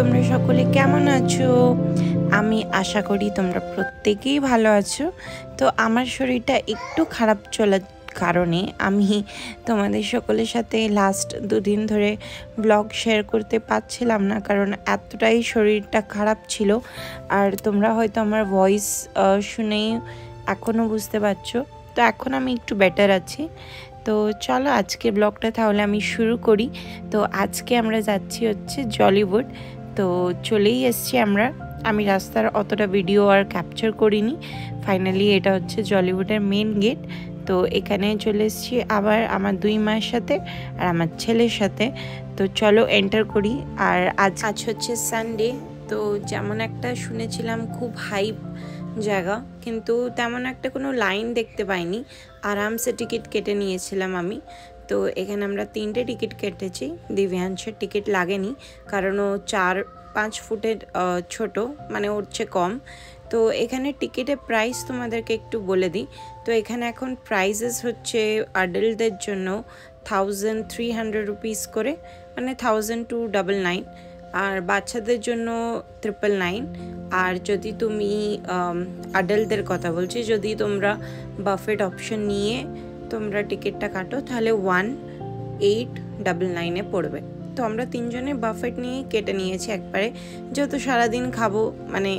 তোমরা সকলে কেমন আছো? আমি আশা করি তোমরা প্রত্যেকেই ভালো আছো। তো আমার শরীরটা একটু খারাপ চলার কারণে আমি তোমাদের সকলের সাথে লাস্ট দুদিন ধরে ব্লগ শেয়ার করতে পারছিলাম না, কারণ এতটাই শরীরটা খারাপ ছিল। আর তোমরা হয়তো আমার ভয়েস শুনেই এখনও বুঝতে পারছো। তো এখন আমি একটু বেটার আছি। তো চলো আজকে ব্লগটা তাহলে আমি শুরু করি। তো আজকে আমরা যাচ্ছি হচ্ছে জলিউড। তো চলেই এসছি আমরা। আমি রাস্তার অতটা ভিডিও আর ক্যাপচার করিনি। ফাইনালি এটা হচ্ছে জলিউডের মেন গেট। তো এখানে চলে এসছি আবার আমার 2 মায়ের সাথে আর আমার ছেলের সাথে। তো চলো এন্টার করি। আর আজ হচ্ছে সানডে। তো যেমন একটা শুনেছিলাম খুব হাইপ জায়গা, কিন্তু তেমন একটা কোনো লাইন দেখতে পাইনি। আরামসে টিকিট কেটে নিয়েছিলাম আমি। তো এখানে আমরা 3টে টিকিট কেটেছি। দিব্যাংশের টিকিট লাগেনি, কারণ ও 4-5 ফুটের ছোট, মানে ওর চেয়ে কম। তো এখানে টিকিটের প্রাইস তোমাদেরকে একটু বলে দিই। তো এখানে এখন প্রাইসেস হচ্ছে অ্যাডাল্টদের জন্য 1300 রুপিস করে, মানে 1299, আর বাচ্চাদের জন্য 999। আর যদি তুমি অ্যাডাল্টদের কথা বলছি, যদি তোমরা বাফেট অপশন নিয়ে তোমরা টিকিটটা কাটো তাহলে 1899 পড়বে। তো আমরা 3জনে বাফেট নিয়ে কেটে নিয়েছি একবারে, যেহেতু সারাদিন খাবো, মানে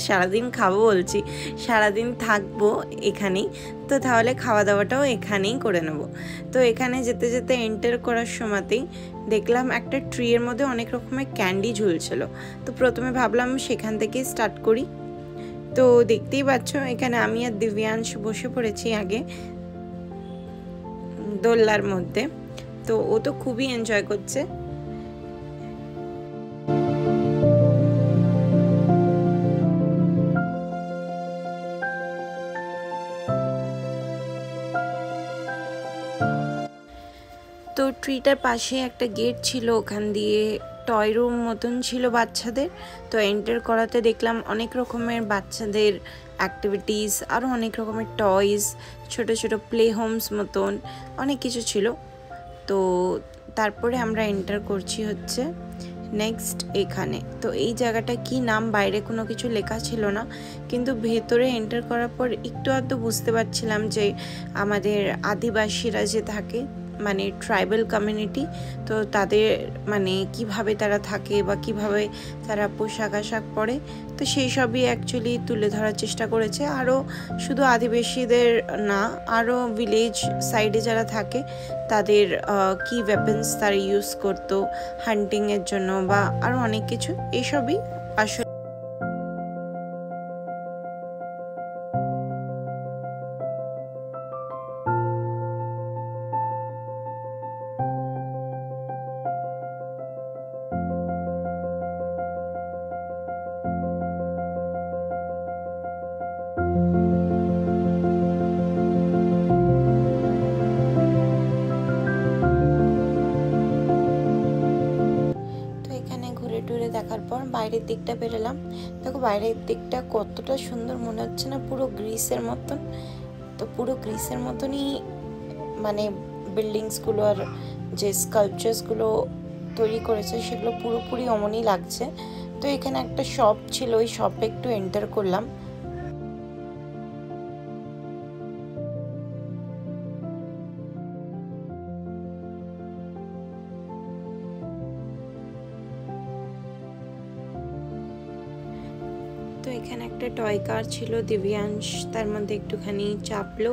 সারাদিন খাবো বলছি, সারাদিন থাকবো এখানেই। তো তাহলে খাওয়া দাওয়াটাও এখানেই করে নেব। তো এখানে যেতে যেতে এন্টার করার সময়তেই দেখলাম একটা ট্রির মধ্যে অনেক রকমের ক্যান্ডি ঝুলছিল। তো প্রথমে ভাবলাম সেখান থেকে স্টার্ট করি। তো দেখতেই পাচ্ছ এখানে আমি আর দিব্যাংশ বসে পড়েছি আগে দোলনার মধ্যে। তো ও তো খুবই এনজয় করছে। তো ট্রিটার পাশে একটা গেট ছিল, ওখান দিয়ে টয় রুম মতন ছিল বাচ্চাদের। তো এন্টার করাতে দেখলাম অনেক রকমের বাচ্চাদের অ্যাক্টিভিটিস, আরও অনেক রকমের টয়স, ছোট ছোট প্লে হোমস মতন অনেক কিছু ছিল। তো তারপরে আমরা এন্টার করছি হচ্ছে নেক্সট এখানে। তো এই জায়গাটা কি নাম বাইরে কোনো কিছু লেখা ছিল না, কিন্তু ভেতরে এন্টার করার পর একটু আধটু বুঝতে পারছিলাম যে আমাদের আদিবাসীরা যে থাকে, মানে ট্রাইবাল কমিউনিটি, তো তাদের মানে কিভাবে তারা থাকে বা কিভাবে তারা পোশাক আশাক পরে, তো সেই সবই অ্যাকচুয়ালি তুলে ধরার চেষ্টা করেছে। আরও শুধু আদিবাসীদের না, আরও ভিলেজ সাইডে যারা থাকে তাদের কি ওয়েপন্স তারা ইউজ করতো হান্টিংয়ের জন্য, বা আরও অনেক কিছু, এইসবই আসলে। টুরে দেখার পর বাইরের দিকটা বেরোলাম। দেখো বাইরের দিকটা কতটা সুন্দর মনে হচ্ছে না, পুরো গ্রিসের মতন। তো পুরো গ্রিসের মতনই মানে বিল্ডিংসগুলো আর যে স্কাল্পচার্সগুলো তৈরি করেছে সেগুলো পুরোপুরি অমনই লাগছে। তো এখানে একটা শপ ছিল, ওই শপে একটু এন্টার করলাম। তো এখানে একটা টয় কার ছিল, দিব্যাংশ তার মধ্যে একটুখানি চাপলো।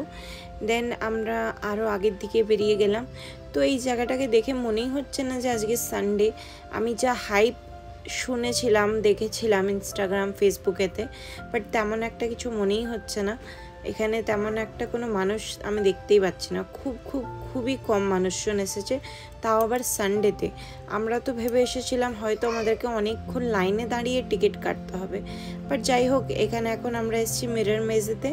দেন আমরা আরও আগের দিকে বেরিয়ে গেলাম। তো এই জায়গাটাকে দেখে মনেই হচ্ছে না যে আজকে সানডে। আমি যা হাইপ শুনেছিলাম, দেখেছিলাম ইনস্টাগ্রাম ফেসবুকেতে, বাট তেমন একটা কিছু মনেই হচ্ছে না। এখানে তেমন একটা কোনো মানুষ আমি দেখতেই পাচ্ছি না, খুবই কম মানুষজন এসেছে, তাও আবার সানডেতে। আমরা তো ভেবে এসেছিলাম হয়তো আমাদেরকে অনেকক্ষণ লাইনে দাঁড়িয়ে টিকিট কাটতে হবে, বাট যাই হোক এখানে এখন আমরা এসেছি মিরর মেজেতে।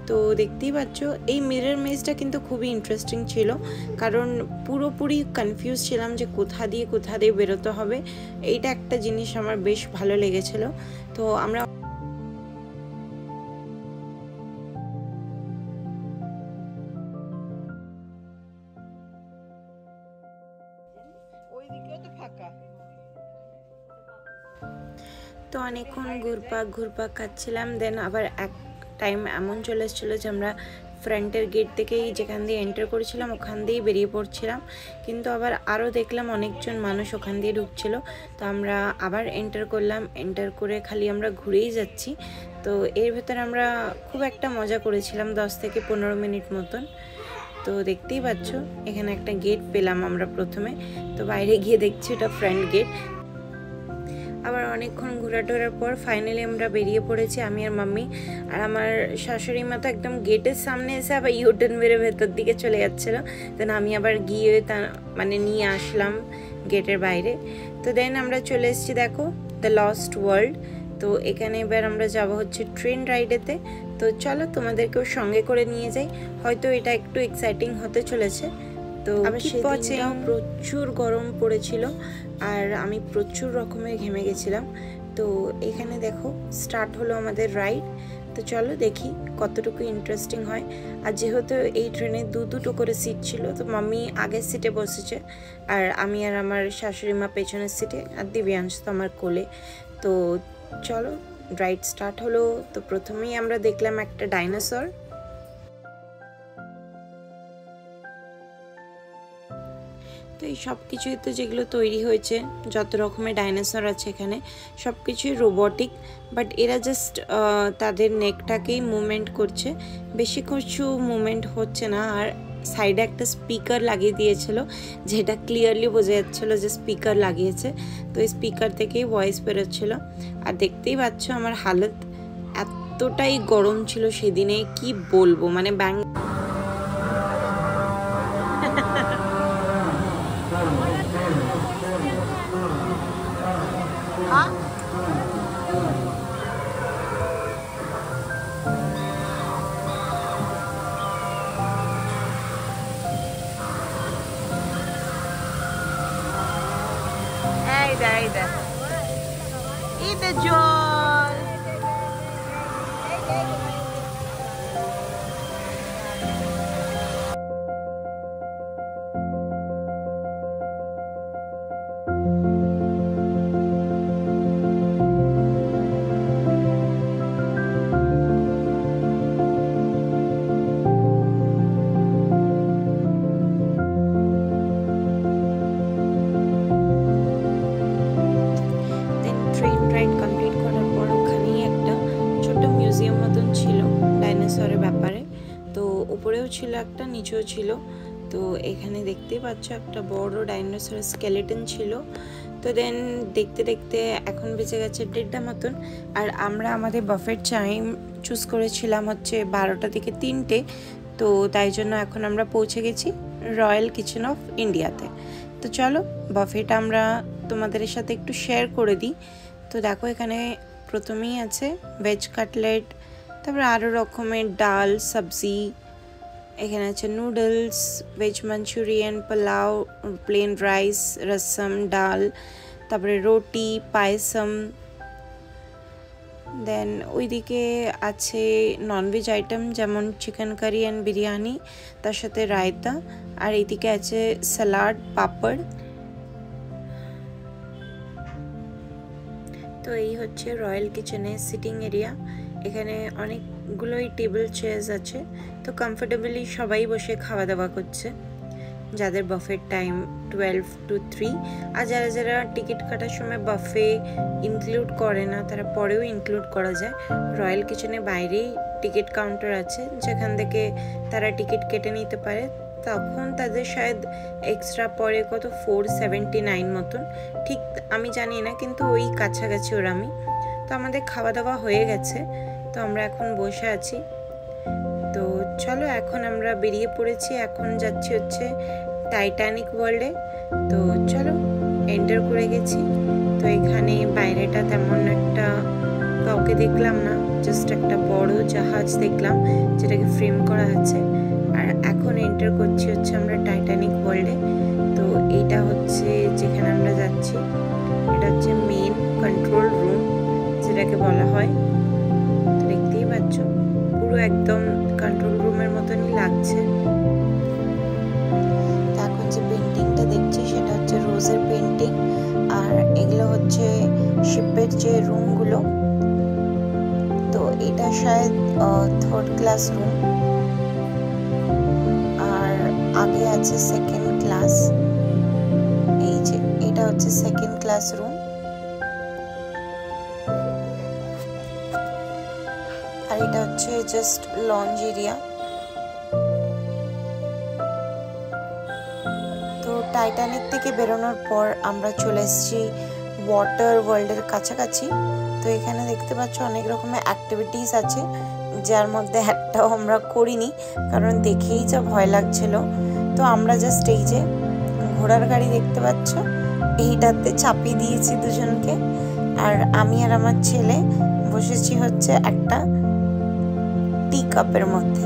তো দেখতেই পাচ্ছ এই মিরর মেজটা কিন্তু খুবই ইন্টারেস্টিং ছিল, কারণ পুরোপুরি কনফিউজ ছিলাম যে কোথা দিয়ে বেরোতে হবে। এইটা একটা জিনিস আমার বেশ ভালো লেগেছিল। তো আমরা তো অনেকক্ষণ ঘুরপাক খাচ্ছিলাম। দেন আবার এক টাইম এমন চলে এসেছিলো যে আমরা ফ্রন্টের গেট থেকেই যেখান দিয়ে এন্টার করেছিলাম ওখান দিয়েই বেরিয়ে পড়ছিলাম, কিন্তু আবার আরও দেখলাম অনেকজন মানুষ ওখান দিয়ে ঢুকছিল। তো আমরা আবার এন্টার করলাম, এন্টার করে খালি আমরা ঘুরেই যাচ্ছি। তো এর ভেতরে আমরা খুব একটা মজা করেছিলাম 10 থেকে 15 মিনিট মতন। তো দেখতেই পাচ্ছ এখানে একটা গেট পেলাম আমরা প্রথমে। তো বাইরে গিয়ে দেখছি এটা ফ্রন্ট গেট। আবার অনেকক্ষণ ঘোরাটোরার পর ফাইনালি আমরা বেরিয়ে পড়েছি, আমি আর মাম্মি। আর আমার শাশুড়ি মা তো একদম গেটের সামনে এসে আবার ইউটার্ন মেরে ভেতর দিকে চলে যাচ্ছিলো। দেন আমি আবার গিয়ে নিয়ে আসলাম গেটের বাইরে। তো দেন আমরা চলে এসেছি, দেখো দ্য লস্ট ওয়ার্ল্ড। তো এখানে এবার আমরা যাব হচ্ছে ট্রেন রাইডেতে। তো চলো তোমাদেরকেও সঙ্গে করে নিয়ে যাই, হয়তো এটা একটু এক্সাইটিং হতে চলেছে। তো আবার সেদিনটাও প্রচুর গরম পড়েছিল আর আমি প্রচুর রকমের ঘেমে গেছিলাম। তো এখানে দেখো স্টার্ট হলো আমাদের রাইড। তো চলো দেখি কতটুকু ইন্টারেস্টিং হয়। আর যেহেতু এই ট্রেনে দুটো করে সিট ছিল, তো মাম্মি আগের সিটে বসেছে আর আমি আর আমার শাশুড়ি মা পেছনের সিটে, আর দিব্যাংশ তো আমার কোলে। তো চলো রাইড স্টার্ট হলো। তো প্রথমেই আমরা দেখলাম একটা ডাইনোসর। তো এই সব কিছুই তো যেগুলো তৈরি হয়েছে, যত রকমের ডাইনোসর আছে এখানে সব কিছুই রোবটিক, বাট এরা জাস্ট তাদের নেকটাকেই মুভমেন্ট করছে, বেশি কিছু মুভমেন্ট হচ্ছে না। আর সাইডে একটা স্পিকার লাগিয়ে দিয়েছিল, যেটা ক্লিয়ারলি বোঝা যাচ্ছিলো যে স্পিকার লাগিয়েছে। তো এই স্পিকার থেকেই ভয়েস বেরোচ্ছিল। আর দেখতেই পাচ্ছ আমার হালত, এতটাই গরম ছিল সেদিনে, কি বলবো। মানে ঈদের জল। ব্যাপারে তো উপরেও ছিল একটা, নিচেও ছিল। তো এখানে দেখতেই পাচ্ছ একটা বড় ডাইনোসরের স্কেলেটন ছিল। তো দেন দেখতে দেখতে এখন বেঁচে গেছে 1:30 মতন। আর আমরা আমাদের বাফেট টাইম চুজ করেছিলাম হচ্ছে 12টা থেকে 3টে। তো তাই জন্য এখন আমরা পৌঁছে গেছি রয়্যাল কিচেন অফ ইন্ডিয়াতে। তো চলো বাফেট আমরা তোমাদের সাথে একটু শেয়ার করে দিই। তো দেখো এখানে প্রথমেই আছে ভেজ কাটলেট, তারপরে আরও রকমের ডাল সবজি, এখানে আছে noodles, veg manchurian, pulao, plain rice, rasam, ডাল, তারপরে রুটি, পায়েসম। দেন ওইদিকে আছে ননভেজ আইটেম যেমন চিকেন কারি অ্যান্ড বিরিয়ানি, তার সাথে রায়তা। আর এইদিকে আছে স্যালাড, পাপড়। তো এই হচ্ছে রয়্যাল কিচেনের সিটিং এরিয়া। এখানে অনেকগুলোই টেবিল চেয়ার্স আছে। তো কমফোর্টেবলি সবাই বসে খাওয়া দাওয়া করছে, যাদের বাফের টাইম 12 to 3। আর যারা যারা টিকিট কাটার সময় বাফে ইনক্লুড করে না, তারা পরেও ইনক্লুড করা যায়। রয়্যাল কিচেনের বাইরেই টিকিট কাউন্টার আছে, যেখান থেকে তারা টিকিট কেটে নিতে পারে। তখন তাদের শায়দ এক্সট্রা পরে কত 479 মতন, ঠিক আমি জানি না, কিন্তু ওই কাছাকাছি ওরামি। তো আমাদের খাওয়া দাওয়া হয়ে গেছে, তো আমরা এখন বসে আছি। তো চলো এখন আমরা বেরিয়ে পড়েছি, এখন যাচ্ছি হচ্ছে টাইটানিক ওয়ার্ল্ডে। তো চলো এন্টার করে গেছি। তো এখানে বাইরেটা তেমন একটা কাউকে দেখলাম না, জাস্ট একটা বড় জাহাজ দেখলাম যেটাকে ফ্রেম করা আছে। আর এখন এন্টার করছি হচ্ছে আমরা টাইটানিক ওয়ার্ল্ডে। তো এইটা হচ্ছে যেখানে আমরা যাচ্ছি, এটা হচ্ছে মেন কন্ট্রোল রুম যেটাকে বলা হয়। তো দেখতেই পাচ্ছ পুরো একদম কন্ট্রোল রুমের মতনই লাগছে। তো এখন যে পেন্টিংটা দেখছি সেটা হচ্ছে রোজের পেন্টিং। আর এগুলো হচ্ছে শিপের যে রুমগুলো, তো এটা শায়দ 3rd ক্লাস রুম, আর আগে আছে 2nd ক্লাস। এই যে এটা হচ্ছে 2nd ক্লাস রুম, আর এটা হচ্ছে জাস্ট লঞ্চ এরিয়া। তো টাইটানিক থেকে বেরোনোর পর আমরা চলে এসেছি ওয়াটার ওয়ার্ল্ডের কাছাকাছি। তো এখানে দেখতে পাচ্ছ অনেক রকমের অ্যাক্টিভিটিস আছে, যার মধ্যে একটাও আমরা করিনি, কারণ দেখেই যা ভয় লাগছিল। তো আমরা জাস্ট এই যে ঘোড়ার গাড়ি দেখতে পাচ্ছ, এইটাতে চাপিয়ে দিয়েছি দুজনকে, আর আমি আর আমার ছেলে বসেছি হচ্ছে একটা টি কাপের মধ্যে।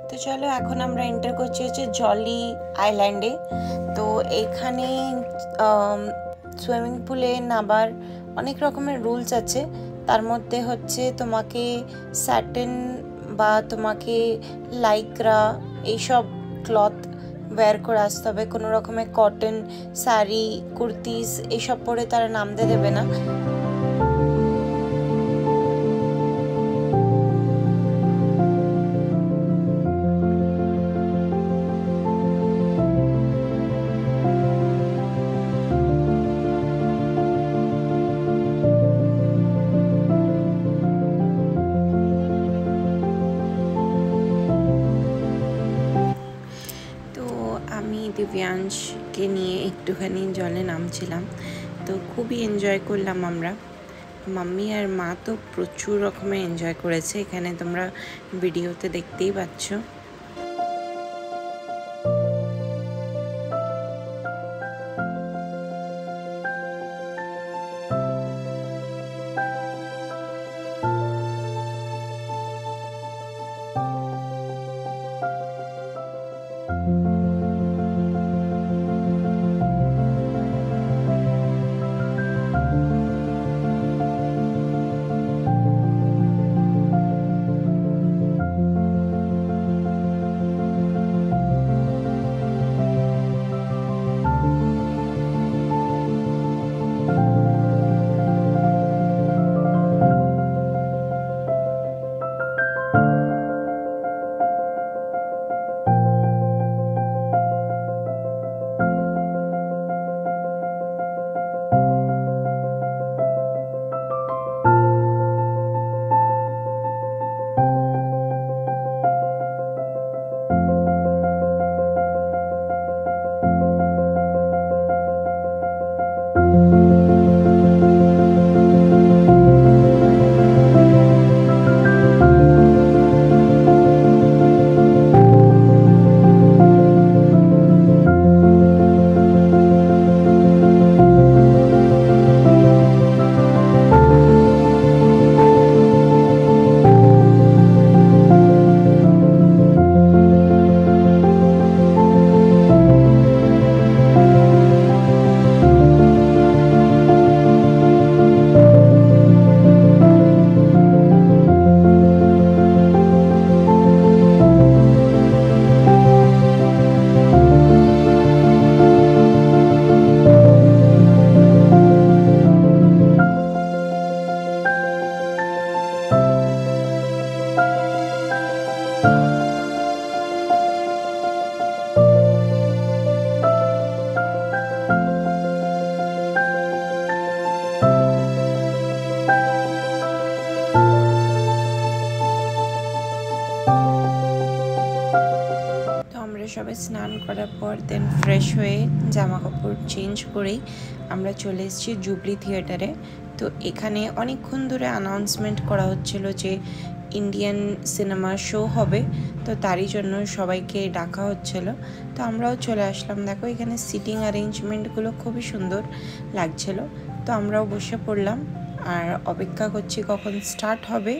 তো চলো এখন আমরা এন্টার করছি হচ্ছে জলি আইল্যান্ডে। তো এখানে সুইমিং পুলে নামার অনেক রকমের রুলস আছে। তার মধ্যে হচ্ছে তোমাকে স্যাটিন বা তোমাকে লাইক্রা এইসব ক্লথ ওয়্যার করে আসতে হবে, কোনো রকমের কটন শাড়ি কুর্তিস এইসব পরে তারা নামতে দেবে না। দিব্যাংশকে নিয়ে একটুখানি জলে নামছিলাম, তো খুবই এনজয় করলাম আমরা। মাম্মি আর মা তো প্রচুর রকমের এনজয় করেছে, এখানে তোমরা ভিডিওতে দেখতেই পাচ্ছ। সবাই স্নান করার পর দেন ফ্রেশ হয়ে জামা কাপড় চেঞ্জ করেই আমরা চলে এসেছি জুবলি থিয়েটারে। তো এখানে অনেকক্ষণ ধরে অ্যানাউন্সমেন্ট করা হচ্ছিল যে ইন্ডিয়ান সিনেমা শো হবে, তো তারই জন্য সবাইকে ডাকা হচ্ছিল। তো আমরাও চলে আসলাম। দেখো এখানে সিটিং অ্যারেঞ্জমেন্টগুলো খুবই সুন্দর লাগছিল। তো আমরাও বসে পড়লাম আর অপেক্ষা করছি কখন স্টার্ট হবে।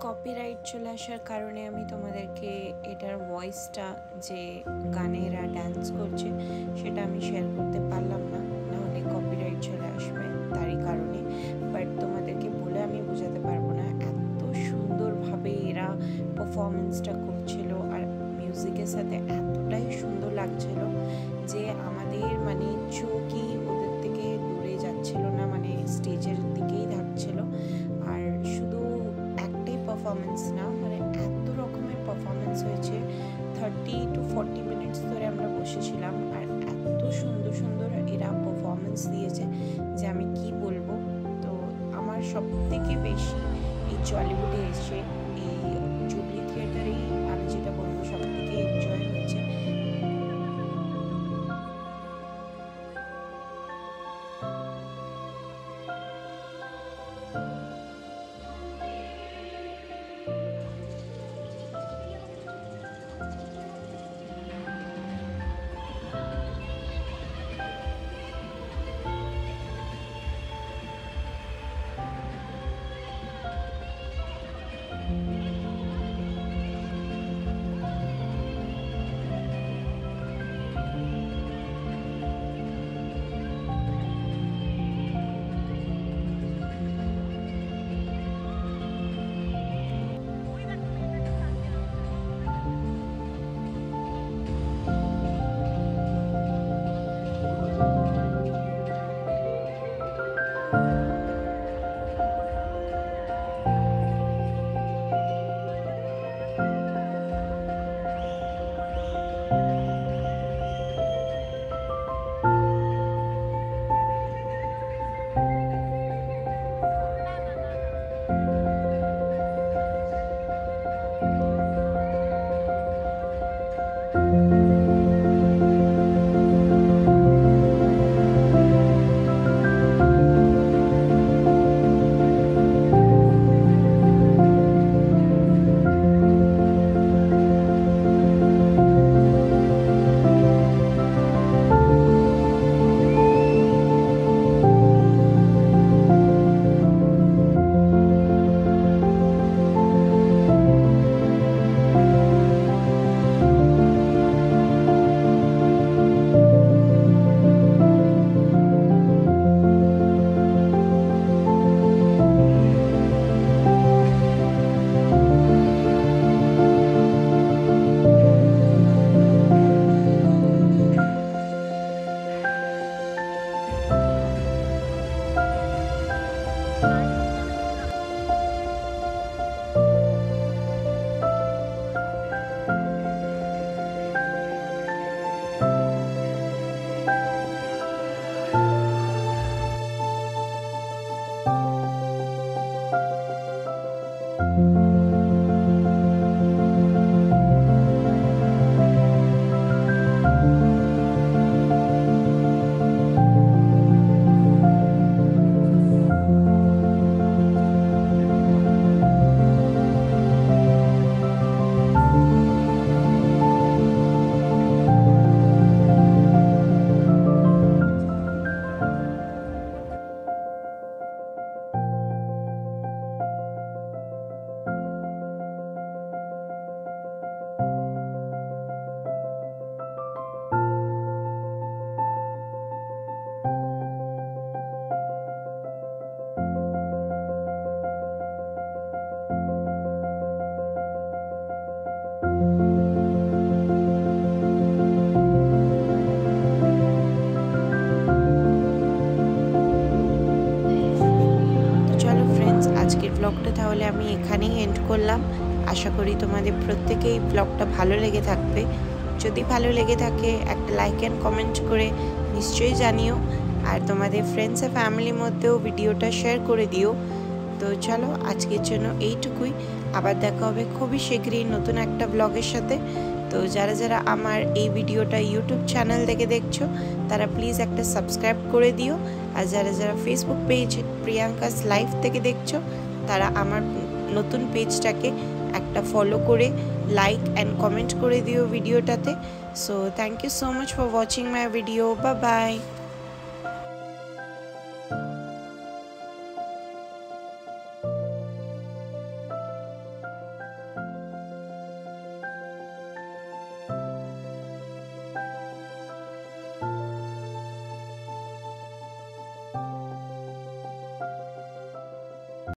কপিরাইট চলে আসার কারণে আমি তোমাদেরকে এটার ভয়েসটা, যে গানেরা ডান্স করছে, সেটা আমি শেয়ার করতে পারলাম না, নাহলে কপিরাইট চলে আসবে তারই কারণে। বাট তোমাদেরকে বলে আমি বোঝাতে পারবো না, এত সুন্দরভাবে এরা পারফরমেন্সটা করছিল আর মিউজিকের সাথে এতটাই সুন্দর লাগছিল যে আমাদের মানে চোখই ওদের থেকে দূরে যাচ্ছিল না, মানে স্টেজের দিকেই থাকছিল। আর শুধু পারফরমেন্স না, মানে এত রকমের পারফরমেন্স হয়েছে। 30 to 40 মিনিটস ধরে আমরা বসেছিলাম আর এত সুন্দর সুন্দর এরা পারফরমেন্স দিয়েছে যে আমি কি বলবো। তো আমার সব থেকে বেশি এই জলিউডে এসে এই জুবলি থিয়েটারেই আমি যেটা বলবো সব থেকে এনজয় হয়েছে। ব্লগটা তাহলে আমি এখানেই এন্ড করলাম। আশা করি তোমাদের প্রত্যেকেই ব্লগটা ভালো লেগে থাকবে। যদি ভালো লেগে থাকে একটা লাইক অ্যান্ড কমেন্ট করে নিশ্চয়ই জানিও, আর তোমাদের ফ্রেন্ডস আর ফ্যামিলির মধ্যেও ভিডিওটা শেয়ার করে দিও। তো চলো আজকের জন্য এইটুকুই, আবার দেখা হবে খুবই শীঘ্রই নতুন একটা ব্লগের সাথে। তো যারা যারা আমার এই ভিডিওটা ইউটিউব চ্যানেল থেকে দেখছো তারা প্লিজ একটা সাবস্ক্রাইব করে দিও, আর যারা যারা ফেসবুক পেজ প্রিয়াঙ্কাস লাইফ থেকে দেখছো তারা আমার নতুন পেজটাকে একটা ফলো করে লাইক অ্যান্ড কমেন্ট করে দিও ভিডিওটাতে। So thank you so much for watching my video. Bye by.